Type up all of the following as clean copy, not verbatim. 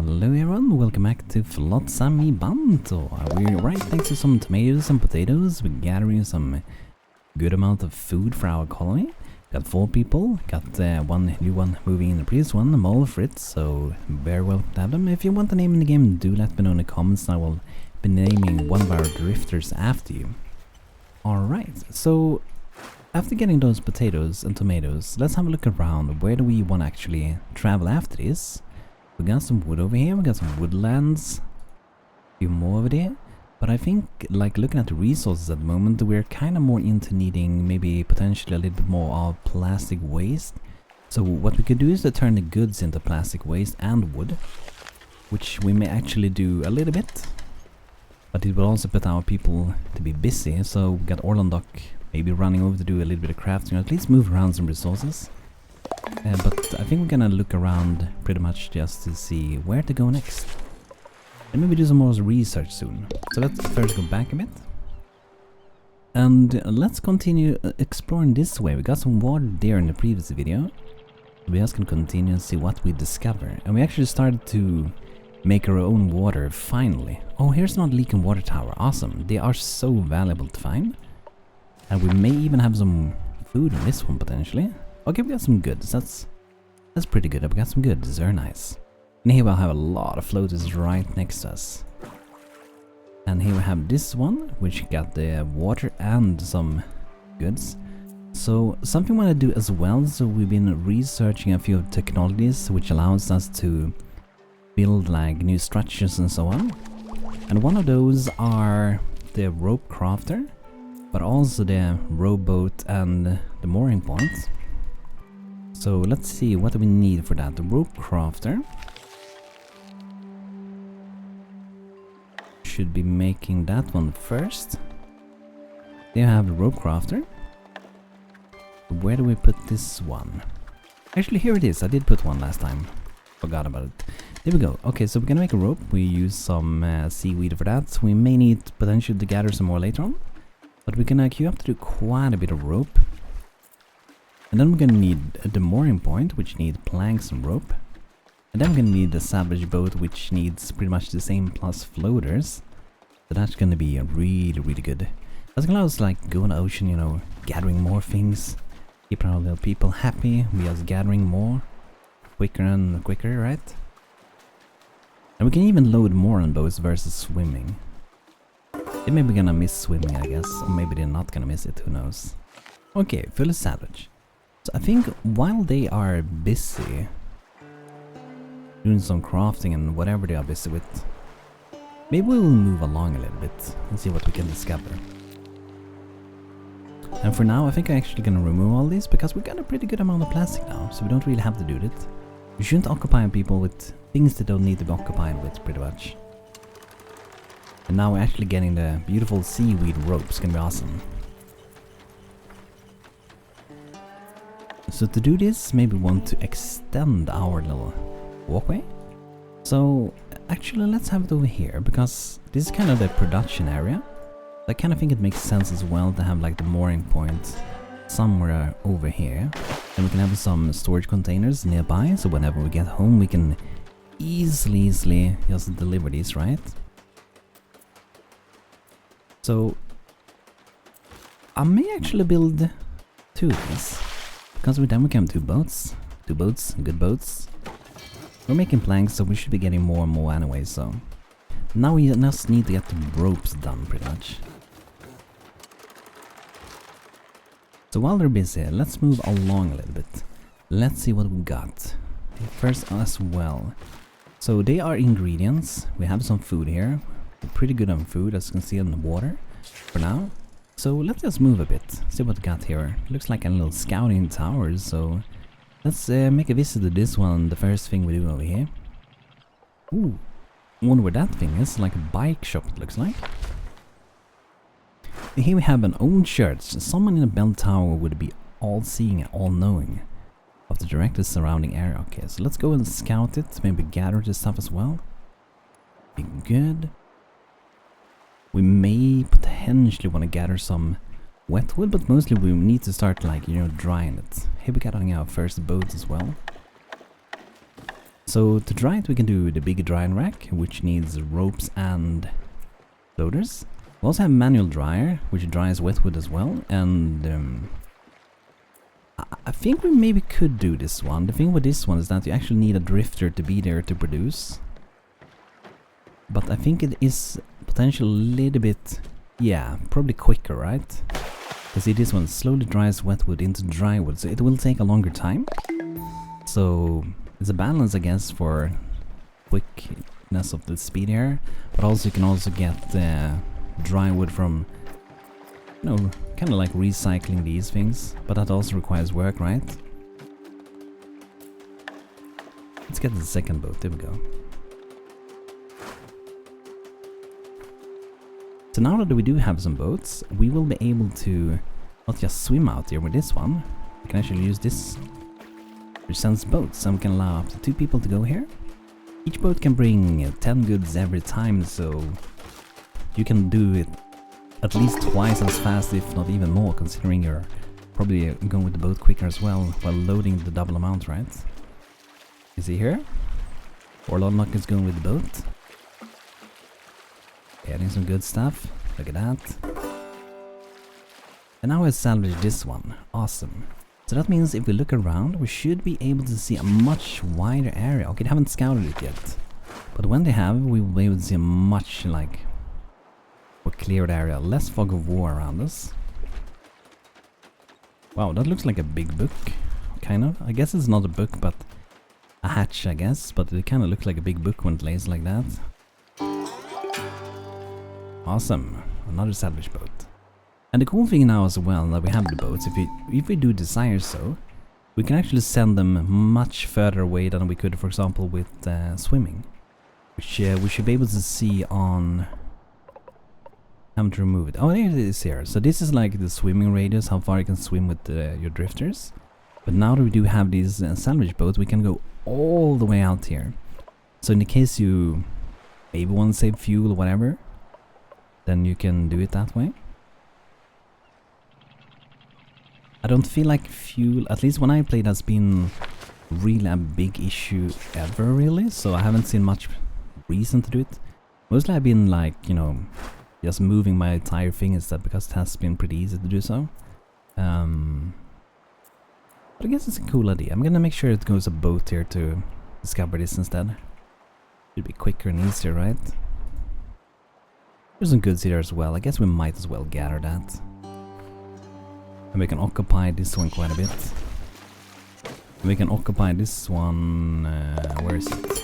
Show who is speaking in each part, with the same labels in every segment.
Speaker 1: Hello everyone, welcome back to Flotsam Banto. We're right next to some tomatoes and potatoes. We're gathering some good amount of food for our colony. Got 4 people, got one new one moving in the previous one, Mole Fritz, so very welcome to have them. If you want the name in the game, do let me know in the comments and I will be naming one of our drifters after you. Alright, so after getting those potatoes and tomatoes, let's have a look around. Where do we want to actually travel after this? We got some wood over here, we got some woodlands, a few more over there. But I think, like, looking at the resources at the moment, we're kind of more into needing maybe potentially a little bit more of plastic waste. So what we could do is to turn the goods into plastic waste and wood, which we may actually do a little bit. But it will also put our people to be busy, so we got Orlandok maybe running over to do a little bit of crafting, or at least move around some resources. But I think we're gonna look around pretty much just to see where to go next. And maybe do some more research soon. So let's first go back a bit. And let's continue exploring this way. We got some water there in the previous video. We just can continue and see what we discover. And we actually started to make our own water finally. Oh, here's not leaking water tower. Awesome. They are so valuable to find. And we may even have some food in this one potentially. Okay, we got some goods. That's pretty good. We got some goods. Very nice. And here we'll have a lot of floaters right next to us. And here we have this one, which got the water and some goods. So something we want to do as well, so we've been researching a few technologies which allows us to build like new structures and so on. And one of those are the rope crafter, but also the rowboat and the mooring point. So let's see, what do we need for that? The rope crafter should be making that one first. There you have the rope crafter. Where do we put this one? Actually, here it is. I did put one last time. Forgot about it. There we go. Okay, so we're gonna make a rope. We use some seaweed for that. We may need potentially to gather some more later on, but we're gonna queue up to do quite a bit of rope. And then we're gonna need the mooring point, which needs planks and rope. And then we're gonna need the salvage boat, which needs pretty much the same plus floaters. So that's gonna be really, really good. That's gonna allow us like go on the ocean, you know, gathering more things, keeping our little people happy. We are gathering more, quicker and quicker, right? And we can even load more on boats versus swimming. They may be gonna miss swimming, I guess, or maybe they're not gonna miss it. Who knows? Okay, full salvage. So I think while they are busy doing some crafting and whatever they are busy with, maybe we will move along a little bit and see what we can discover. And for now, I think I'm actually gonna remove all these because we got a pretty good amount of plastic now, so we don't really have to do it. We shouldn't occupy people with things that don't need to be occupied with, pretty much. And now we're actually getting the beautiful seaweed ropes. It's gonna be awesome. So to do this, maybe we want to extend our little walkway. So actually let's have it over here, because this is kind of the production area. I kind of think it makes sense as well to have like the mooring point somewhere over here. And we can have some storage containers nearby, so whenever we get home we can easily just deliver these, right? So I may actually build 2 of these, because with them we can have 2 boats. 2 boats, good boats. We're making planks, so we should be getting more and more anyway, so now we just need to get the ropes done, pretty much. So while they're busy, let's move along a little bit. Let's see what we got. First as well. So they are ingredients. We have some food here. We're pretty good on food, as you can see on the water for now. So let's just move a bit, see what we got here. Looks like a little scouting tower, so let's make a visit to this one, the first thing we do over here. Ooh, I wonder where that thing is, like a bike shop it looks like. Here we have an old church. Someone in a bell tower would be all-seeing and all-knowing of the direct surrounding area. Okay, so let's go and scout it, maybe gather this stuff as well. Be good. We may potentially want to gather some wet wood, but mostly we need to start like, you know, drying it. Here we got our first boat as well. So to dry it, we can do the big drying rack, which needs ropes and loaders. We also have manual dryer, which dries wet wood as well, and I think we maybe could do this one. The thing with this one is that you actually need a drifter to be there to produce. But I think it is potentially a little bit, yeah, probably quicker, right? Because see, this one slowly dries wet wood into dry wood, so it will take a longer time. So it's a balance, I guess, for quickness of the speed here, but also you can also get dry wood from, you know, kind of like recycling these things, but that also requires work, right? Let's get the second boat. There we go. So now that we do have some boats, we will be able to not just swim out here with this one. We can actually use this, which sends boats, and we can allow up to 2 people to go here. Each boat can bring 10 goods every time, so you can do it at least twice as fast, if not even more, considering you're probably going with the boat quicker as well while loading the double amount, right? You see here? Orlodnock is going with the boat. Getting some good stuff. Look at that. And now I salvage this one. Awesome. So that means if we look around, we should be able to see a much wider area. Okay, they haven't scouted it yet. But when they have, we will be able to see a much, like, more cleared area. Less fog of war around us. Wow, that looks like a big book. Kind of. I guess it's not a book, but a hatch, I guess. But it kind of looks like a big book when it lays like that. Awesome. Another salvage boat. And the cool thing now as well that we have the boats, if we do desire so, we can actually send them much further away than we could, for example, with swimming. Which we should be able to see on... Time to remove it. Oh, there it is here. So this is like the swimming radius, how far you can swim with your drifters. But now that we do have these salvage boats, we can go all the way out here. So in the case you maybe want to save fuel or whatever, then you can do it that way. I don't feel like fuel, at least when I played, has been really a big issue ever, really. So I haven't seen much reason to do it. Mostly I've been like, you know, just moving my entire thing instead, because it has been pretty easy to do so. But I guess it's a cool idea. I'm gonna make sure it goes a boat here to discover this instead. Should be quicker and easier, right? There's some goods here as well. I guess we might as well gather that. And we can occupy this one quite a bit. We can occupy this one... where is it?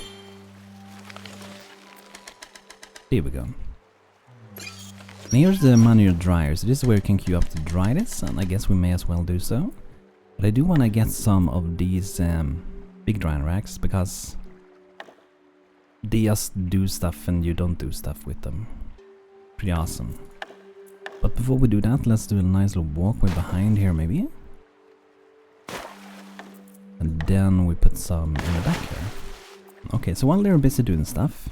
Speaker 1: Here we go. And here's the manual dryer. So this is where you can queue up to dry this, and I guess we may as well do so. But I do want to get some of these big drying racks, because they just do stuff and you don't do stuff with them. Pretty awesome. But before we do that, let's do a nice little walkway behind here maybe. And then we put some in the back here. Okay, so while they're busy doing stuff,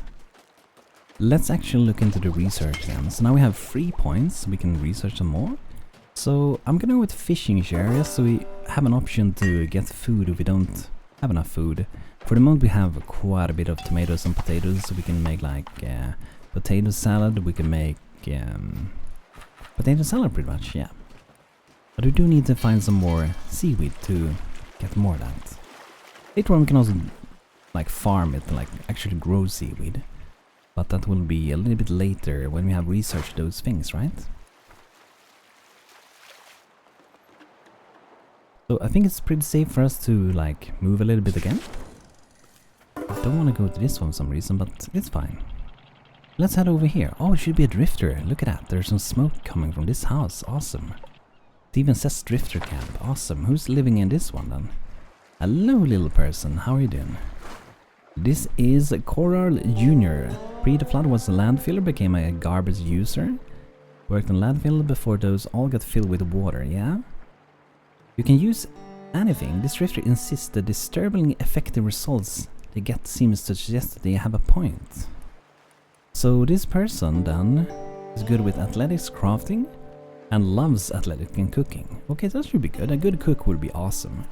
Speaker 1: let's actually look into the research then. So now we have 3 points, we can research some more. So I'm gonna go with fishing areas, so we have an option to get food if we don't have enough food. For the moment we have quite a bit of tomatoes and potatoes, so we can make like potato salad, we can make potato salad pretty much, yeah. But we do need to find some more seaweed to get more of that. Later on we can also like farm it, like actually grow seaweed. But that will be a little bit later when we have researched those things, right? So I think it's pretty safe for us to like move a little bit again. I don't want to go to this one for some reason, but it's fine. Let's head over here. Oh, it should be a drifter. Look at that. There's some smoke coming from this house. Awesome. It even says drifter camp. Awesome. Who's living in this one then? Hello, little person. How are you doing? This is Coral Jr. Pre the flood was a landfiller, became a garbage user. Worked on landfill before those all got filled with water, yeah? You can use anything. This drifter insists the disturbingly effective results they get seems to suggest that they have a point. So this person then is good with athletics, crafting, and loves athletic and cooking. Okay, that should be good. A good cook would be awesome.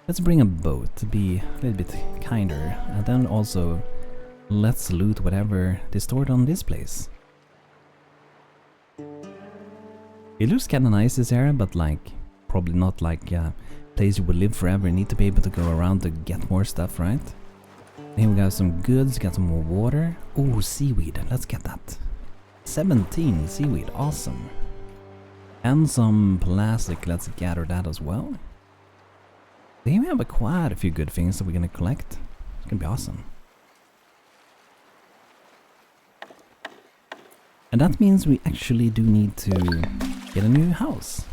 Speaker 1: Let's bring a boat to be a little bit kinder. And then also, let's loot whatever is stored on this place. It looks kinda nice this area, but like, probably not like a place you would live forever. You need to be able to go around to get more stuff, right? And here we got some goods, got some more water. Oh, seaweed, let's get that. 17 seaweed, awesome. And some plastic, let's gather that as well. Here we have quite a few good things that we're gonna collect. It's gonna be awesome. And that means we actually do need to get a new house.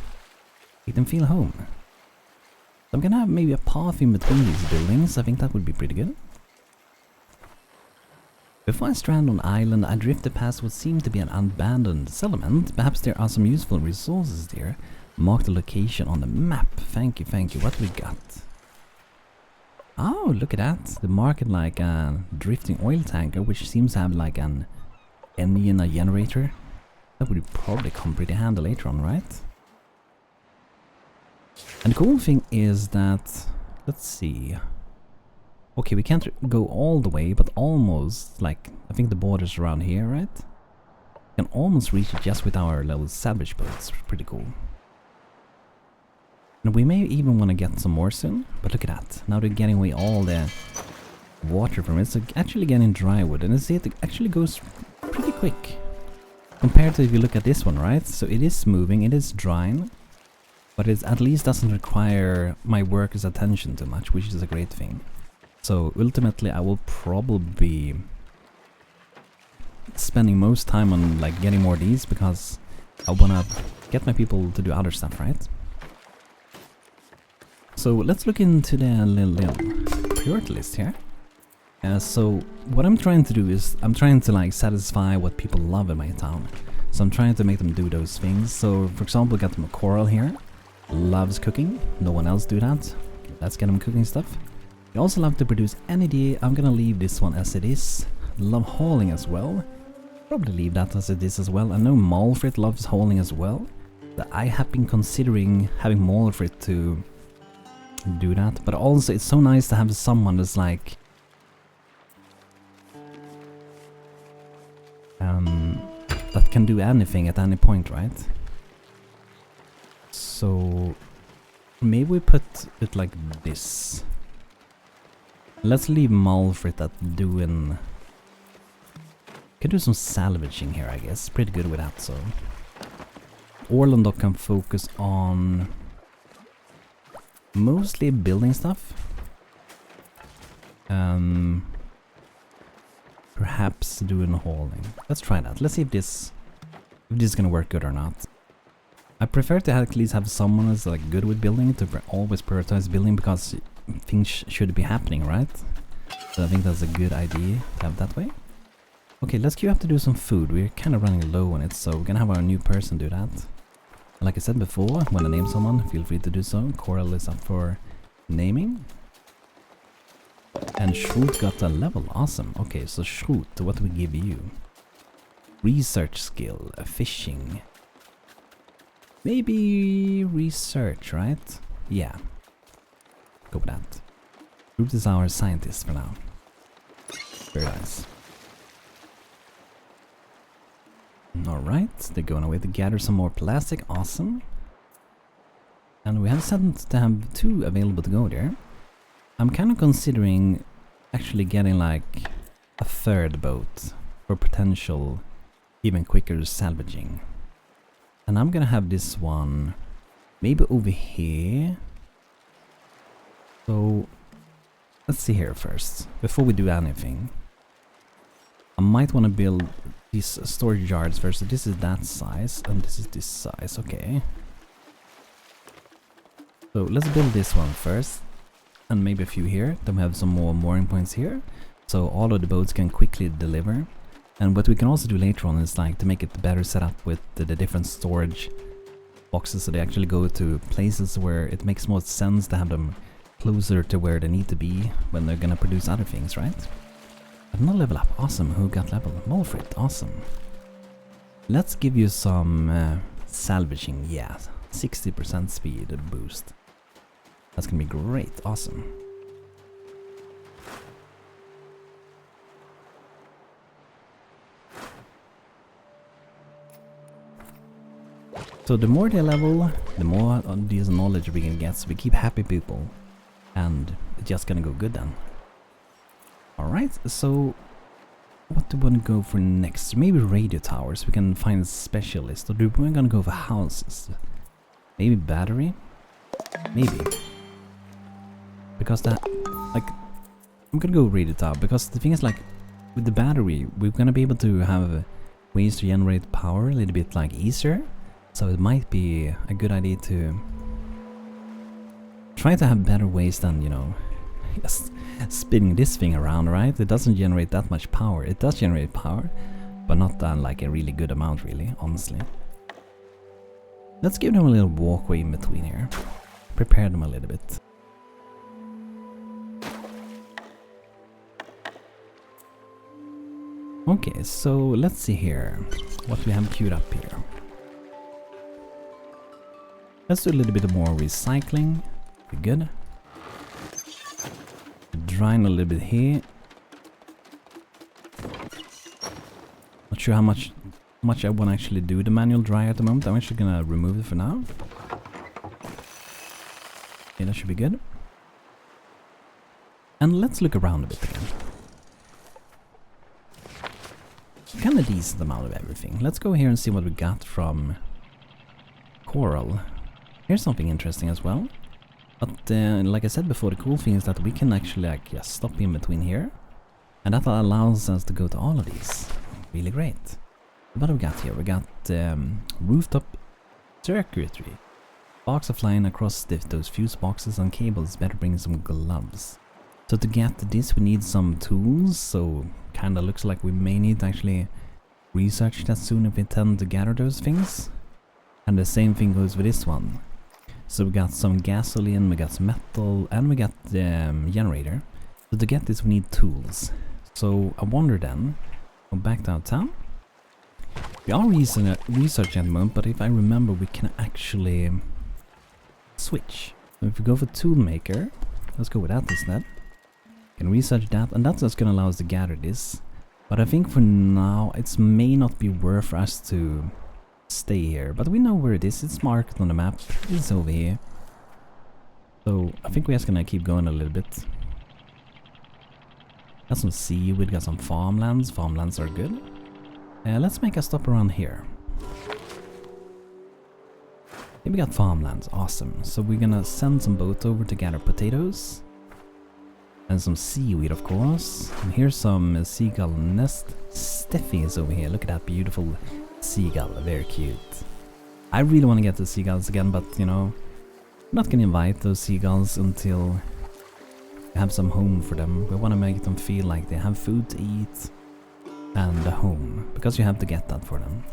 Speaker 1: Make them feel home. So I'm gonna have maybe a path in between these buildings. I think that would be pretty good. Before I strand on island, I drifted past what seemed to be an abandoned settlement. Perhaps there are some useful resources there. Mark the location on the map. Thank you, thank you. What we got? Oh, look at that. The market like a drifting oil tanker, which seems to have like an engine, a generator. That would probably come pretty handy later on, right? And the cool thing is that, let's see. Okay, we can't go all the way, but almost, like, I think the border's around here, right? We can almost reach it just with our little salvage boats. Pretty cool. And we may even want to get some more soon, but look at that. Now they're getting away all the water from it. So actually getting dry wood, and you see it actually goes pretty quick. Compared to if you look at this one, right? So it is moving, it is drying, but it at least doesn't require my workers' attention too much, which is a great thing. So ultimately I will probably be spending most time on like getting more of these because I wanna get my people to do other stuff, right? So let's look into the little priority list here. So what I'm trying to do is I'm trying to like satisfy what people love in my town. So I'm trying to make them do those things. So for example, got them a coral here. Loves cooking. No one else do that. Let's get them cooking stuff. You also love to produce energy. I'm gonna leave this one as it is. Love hauling as well. Probably leave that as it is as well. I know Malfrit loves hauling as well. But I have been considering having Malfrit to do that. But also it's so nice to have someone that's like that can do anything at any point, right? So maybe we put it like this. Let's leave Malfrit at doing... Can do some salvaging here, I guess. Pretty good with that, so... Orlando can focus on... mostly building stuff. Perhaps doing hauling. Let's try that. Let's see if this is gonna work good or not. I prefer to at least have someone who's like good with building, to always prioritize building because things should be happening, right? So I think that's a good idea to have that way. Okay, let's queue up to do some food. We're kind of running low on it, so we're gonna have our new person do that. Like I said before, when I name someone, feel free to do so. Coral is up for naming. And Shroot got a level, awesome. Okay, so Shroot, what do we give you? Research skill, fishing. Maybe research, right? Yeah. Go with that. Shroot is our scientist for now. Very nice. Alright, they're going away to gather some more plastic, awesome. And we have said to have 2 available to go there. I'm kind of considering actually getting like a 3rd boat for potential even quicker salvaging. And I'm gonna have this one maybe over here. So let's see here first, before we do anything. I might want to build these storage yards first. So this is that size and this is this size, okay. So let's build this one first. And maybe a few here. Then we have some more mooring points here. So all of the boats can quickly deliver. And what we can also do later on is like to make it better set up with the different storage boxes, so they actually go to places where it makes more sense to have them closer to where they need to be when they're gonna produce other things, right? Another level up, awesome. Who got level? Malfrit, awesome. Let's give you some salvaging, yeah. 60% speed boost. That's gonna be great. Awesome. So the more they level, the more of this knowledge we can get. So we keep happy people. And it's just gonna go good then. Alright, so what do we want to go for next? Maybe radio towers. We can find a specialist. Or do we gonna go for houses? Maybe battery? Maybe. Because that, like, I'm gonna go radio tower. Because the thing is, like, with the battery, we're gonna be able to have ways to generate power a little bit like easier. So it might be a good idea to try to have better ways than, you know, just spinning this thing around, right? It doesn't generate that much power. It does generate power, but not like a really good amount, really, honestly. Let's give them a little walkway in between here. Prepare them a little bit. Okay, so let's see here what we have queued up here. Let's do a little bit more recycling. Be good. Drying a little bit here. Not sure how much I want to actually do the manual dry at the moment. I'm actually gonna remove it for now. Okay, that should be good. And let's look around a bit again. Kind of decent amount of everything. Let's go here and see what we got from Coral. Here's something interesting as well. But like I said before, the cool thing is that we can actually like stop in between here. And that allows us to go to all of these. Really great. What do we got here? We got rooftop circuitry. Sparks are flying across those fuse boxes and cables. Better bring some gloves. So to get this we need some tools. So kinda looks like we may need to actually research that soon if we intend to gather those things. And the same thing goes with this one. So we got some gasoline, we got some metal, and we got the generator. So to get this we need tools. So I wonder then, go back downtown. We are researching at the moment, but if I remember we can actually switch. So if we go for tool maker, let's go with that instead. Can research that, and that's just gonna allow us to gather this. But I think for now it may not be worth for us to stay here, but we know where it is. It's marked on the map. It's over here. So I think we're just gonna keep going a little bit. Got some seaweed, got some farmlands. Farmlands are good. Let's make a stop around here. Here we got farmlands, awesome. So we're gonna send some boats over to gather potatoes. And some seaweed, of course. And here's some seagull nest. Steffi is over here. Look at that beautiful seagull, very cute. I really want to get the seagulls again, but you know, I'm not gonna invite those seagulls until we have some home for them. We want to make them feel like they have food to eat and a home, because you have to get that for them.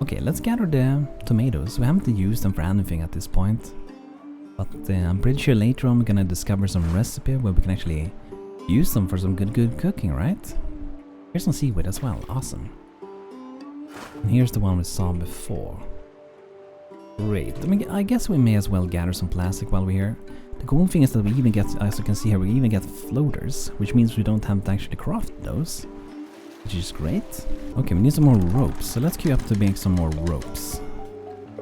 Speaker 1: Okay, let's gather the tomatoes. We haven't used them for anything at this point, but I'm pretty sure later on we're gonna discover some recipe where we can actually use them for some good cooking, right? Here's some seaweed as well, awesome. And here's the one we saw before. Great. I mean, I guess we may as well gather some plastic while we're here. The cool thing is that we even get, as you can see here, we even get floaters, which means we don't have to actually craft those, which is great. Okay, we need some more ropes, so let's queue up to make some more ropes.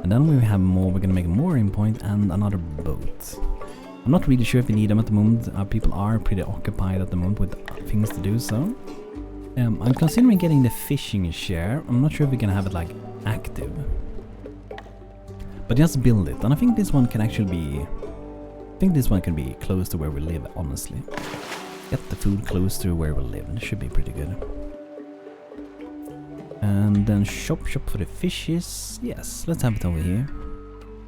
Speaker 1: And then we have more, we're gonna make a mooring point and another boat. I'm not really sure if we need them at the moment. People are pretty occupied at the moment with things to do, so I'm considering getting the fishing share. I'm not sure if we can have it like active, but just build it. And I think this one can actually be, I think this one can be close to where we live, honestly. Get the food close to where we live. It should be pretty good. And then shop for the fishes. Yes, let's have it over here.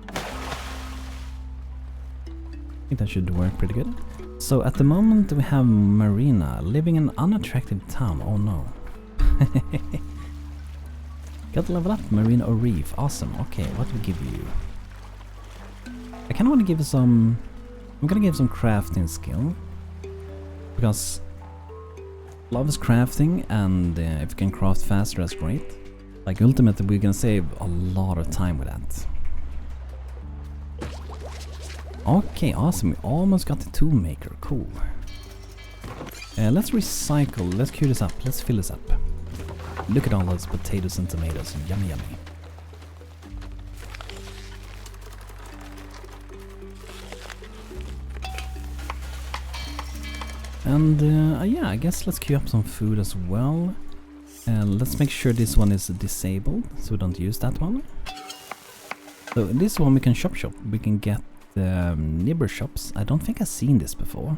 Speaker 1: I think that should work pretty good. So at the moment we have Marina living in an unattractive town. Oh no. Got to level up Marina or Reef. Awesome. Okay, what do we give you? I kind of want to give some... I'm gonna give some crafting skill, because loves crafting, and if you can craft faster, that's great. Like ultimately we're gonna save a lot of time with that. Okay, awesome. We almost got the tool maker. Cool. Let's recycle. Let's queue this up. Let's fill this up. Look at all those potatoes and tomatoes. Yummy, yummy. And yeah, I guess let's queue up some food as well. Let's make sure this one is disabled, so we don't use that one. So this one we can shop. We can get nibber shops. I don't think I've seen this before.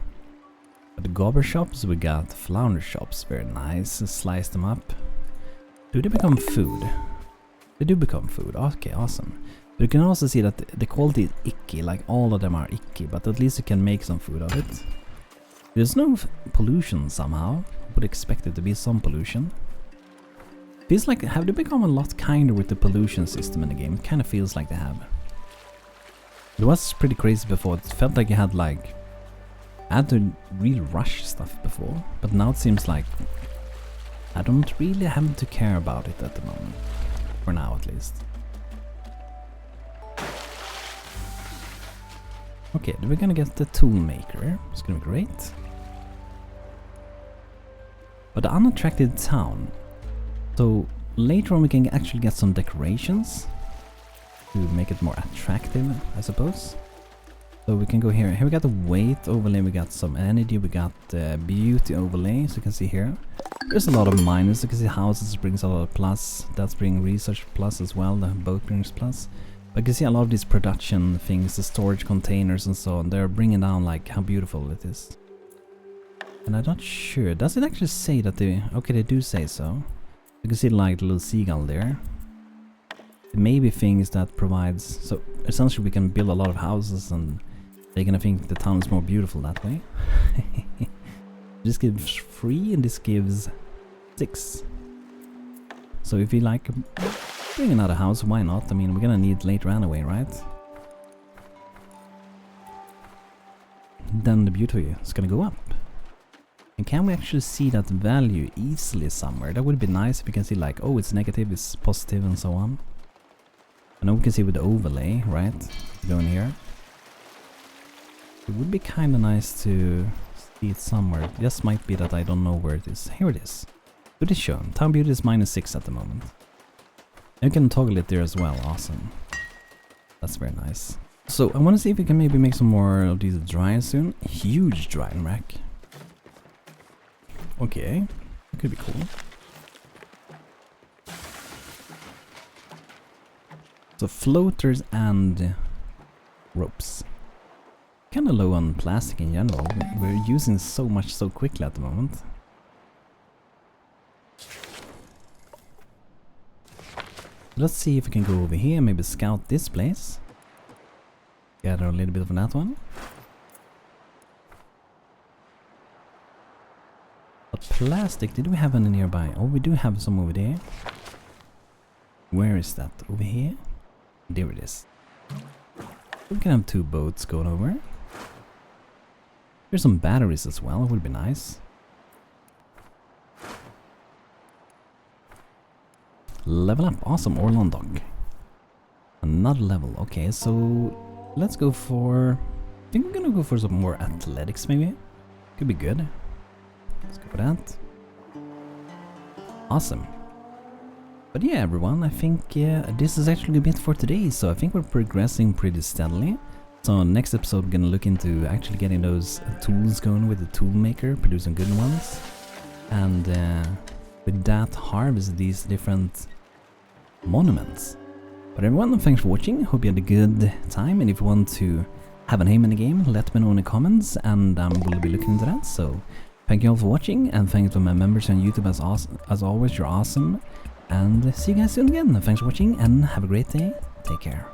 Speaker 1: But the gobber shops, we got flounder shops. Very nice. Slice them up. Do they become food? They do become food. Okay, awesome. But you can also see that the quality is icky. Like all of them are icky, but at least you can make some food of it. There's no pollution somehow. Would expect it to be some pollution. Feels like, have they become a lot kinder with the pollution system in the game? It kind of feels like they have. It was pretty crazy before. It felt like you had like, I had to really rush stuff before, but now it seems like I don't really have to care about it at the moment. For now at least. Okay, we're gonna get the tool maker. It's gonna be great. But the unattracted town. So later on we can actually get some decorations to make it more attractive, I suppose. So we can go here. Here we got the weight overlay, we got some energy, we got the beauty overlay, so you can see here. There's a lot of minus. You can see houses brings a lot of plus. That's bringing research plus as well. The boat brings plus. But you can see a lot of these production things, the storage containers and so on. They're bringing down like how beautiful it is. And I'm not sure. Does it actually say that they... Okay, they do say so. You can see like the little seagull there. It may be things that provides... So essentially we can build a lot of houses and they're gonna think the town is more beautiful that way. This gives 3 and this gives 6. So if you like bring another house, why not? I mean, we're gonna need later anyway, right? Then the beauty is gonna go up. And can we actually see that value easily somewhere? That would be nice if we can see like, oh, it's negative, it's positive and so on. I know we can see with the overlay, right? Go in here. It would be kind of nice to see it somewhere. It just might be that I don't know where it is. Here it is. It is shown. Town beauty is -6 at the moment. You can toggle it there as well. Awesome. That's very nice. So I want to see if we can maybe make some more of these dryers soon. Huge drying rack. Okay. That could be cool. So floaters and ropes. Kind of low on plastic in general. We're using so much so quickly at the moment. Let's see if we can go over here, maybe scout this place. Gather a little bit of that one. But plastic, did we have any nearby? Oh, we do have some over there. Where is that? Over here? There it is. We can have 2 boats going over. There's some batteries as well, it would be nice. Level up, awesome, Orlon dock. Another level, okay, so let's go for... I think we're gonna go for some more athletics maybe. Could be good. Let's go for that. Awesome. But yeah, everyone, I think this is actually a bit for today, so I think we're progressing pretty steadily. So next episode we're gonna look into actually getting those tools going with the tool maker, producing good ones. And with that harvest these different monuments. But everyone, thanks for watching, hope you had a good time, and if you want to have a name in the game, let me know in the comments, and we'll be looking into that. So thank you all for watching, and thanks to my members on YouTube as always, you're awesome. And see you guys soon again. Thanks for watching and have a great day. Take care.